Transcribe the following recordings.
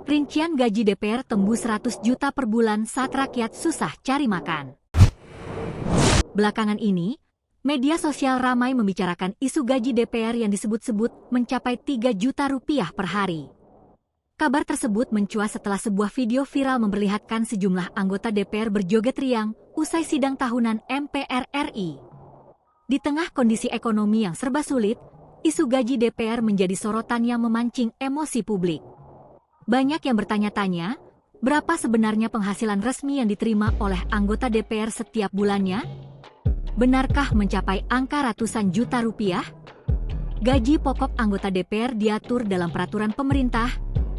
Rincian gaji DPR tembus 100 juta per bulan saat rakyat susah cari makan. Belakangan ini, media sosial ramai membicarakan isu gaji DPR yang disebut-sebut mencapai 3 juta rupiah per hari. Kabar tersebut mencuat setelah sebuah video viral memperlihatkan sejumlah anggota DPR berjoget riang usai sidang tahunan MPR RI. Di tengah kondisi ekonomi yang serba sulit, isu gaji DPR menjadi sorotan yang memancing emosi publik. Banyak yang bertanya-tanya, berapa sebenarnya penghasilan resmi yang diterima oleh anggota DPR setiap bulannya? Benarkah mencapai angka ratusan juta rupiah? Gaji pokok anggota DPR diatur dalam Peraturan Pemerintah,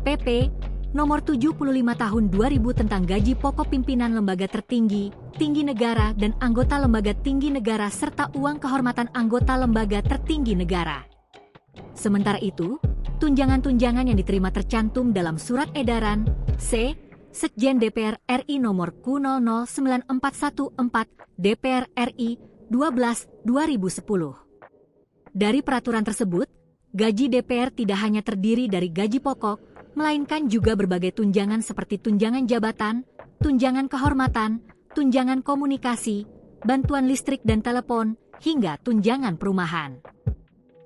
PP, Nomor 75 Tahun 2000 tentang gaji pokok pimpinan lembaga tertinggi, tinggi negara dan anggota lembaga tinggi negara serta uang kehormatan anggota lembaga tertinggi negara. Sementara itu, tunjangan-tunjangan yang diterima tercantum dalam Surat Edaran C. Sekjen DPR RI Nomor Q009414 DPR RI 12/2010. Dari peraturan tersebut, gaji DPR tidak hanya terdiri dari gaji pokok, melainkan juga berbagai tunjangan seperti tunjangan jabatan, tunjangan kehormatan, tunjangan komunikasi, bantuan listrik dan telepon, hingga tunjangan perumahan.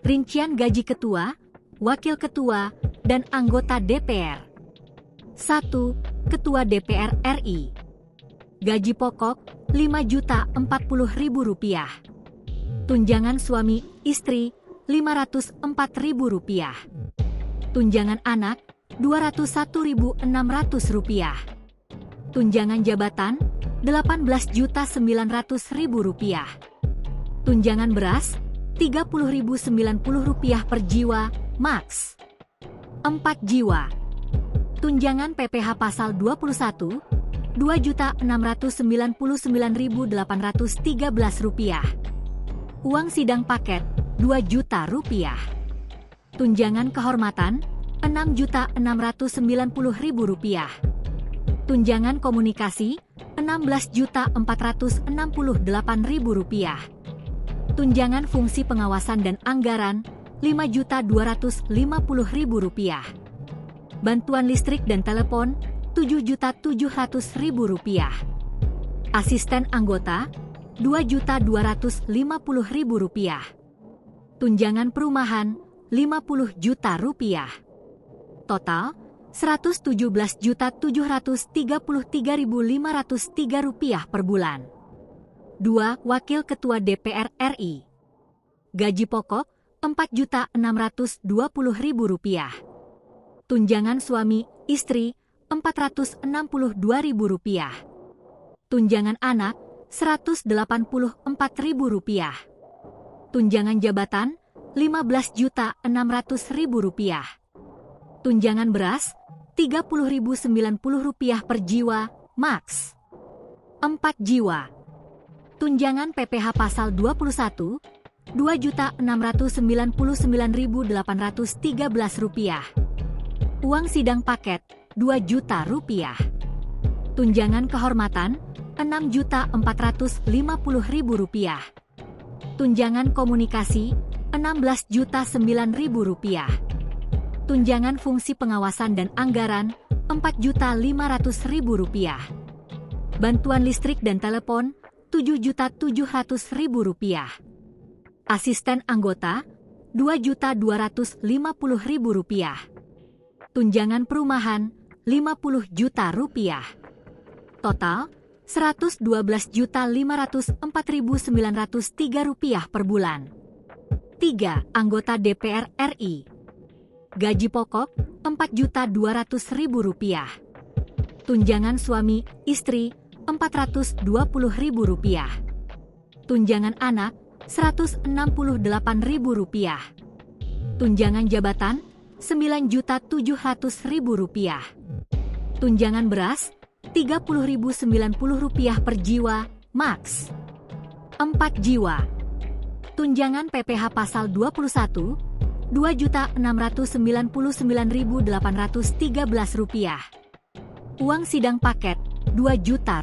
Rincian gaji ketua, wakil ketua, dan anggota DPR. 1. Ketua DPR RI. Gaji pokok Rp5.040.000. Tunjangan suami istri Rp504.000. Tunjangan anak Rp201.600. Tunjangan jabatan Rp18.900.000. Tunjangan beras Rp30.090 per jiwa, maks. 4 jiwa. Tunjangan PPh pasal 21, Rp2.699.813. Uang sidang paket, Rp2 juta. Tunjangan kehormatan, Rp6.690.000. Tunjangan komunikasi, Rp16.468.000. Tunjangan fungsi pengawasan dan anggaran, Rp5.250.000. Bantuan listrik dan telepon, Rp7.700.000. Asisten anggota, Rp2.250.000. Tunjangan perumahan, Rp50 juta. Total, Rp117.733.503 per bulan. 2. Wakil Ketua DPR RI. Gaji pokok Rp4.620.000. Tunjangan suami istri Rp462.000. Tunjangan anak Rp184.000. Tunjangan jabatan Rp15.600.000. Tunjangan beras Rp30.090 per jiwa, maks. 4 jiwa. Tunjangan PPh pasal 21, Rp2.699.813. Uang sidang paket, Rp2 juta. Tunjangan kehormatan, Rp6.450.000. Tunjangan komunikasi, Rp16.009.000. Tunjangan fungsi pengawasan dan anggaran, Rp4.500.000. Bantuan listrik dan telepon, Rp7.700.000. Asisten anggota, Rp2.250.000. Tunjangan perumahan, Rp50 juta. Total, Rp112.504.903 per bulan. 3. Anggota DPR RI. Gaji pokok, Rp4.200.000. Tunjangan suami istri, Rp420.000. Tunjangan anak, Rp168.000. Tunjangan jabatan, Rp9.700.000. Tunjangan beras, Rp30.090 per jiwa, maks. 4 jiwa. Tunjangan PPh pasal 21, Rp2.699.813. Uang sidang paket, Rp2 juta.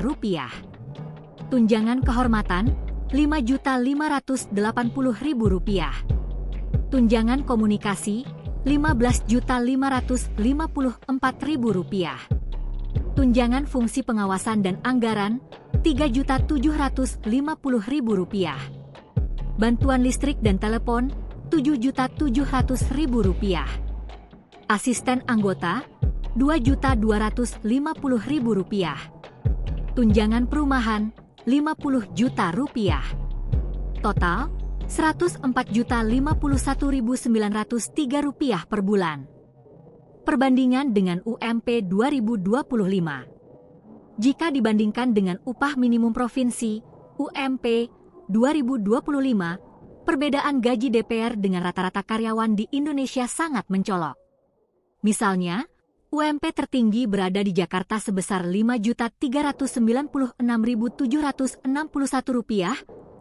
Tunjangan kehormatan, Rp5.580.000. Tunjangan komunikasi, Rp15.554.000. Tunjangan fungsi pengawasan dan anggaran Rp3.750.000. Bantuan listrik dan telepon Rp7.700.000. Asisten anggota Rp2.250.000. Tunjangan perumahan Rp50 juta. Total Rp104.051.903 per bulan. Perbandingan dengan UMP 2025. Jika dibandingkan dengan upah minimum provinsi UMP 2025, perbedaan gaji DPR dengan rata-rata karyawan di Indonesia sangat mencolok. Misalnya, UMP tertinggi berada di Jakarta sebesar Rp5.396.761,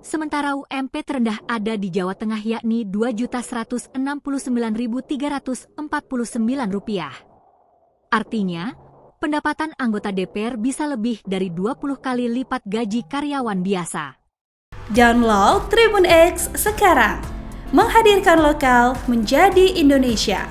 sementara UMP terendah ada di Jawa Tengah yakni Rp2.169.349. Artinya, pendapatan anggota DPR bisa lebih dari 20 kali lipat gaji karyawan biasa. Download Tribun X sekarang, menghadirkan lokal menjadi Indonesia.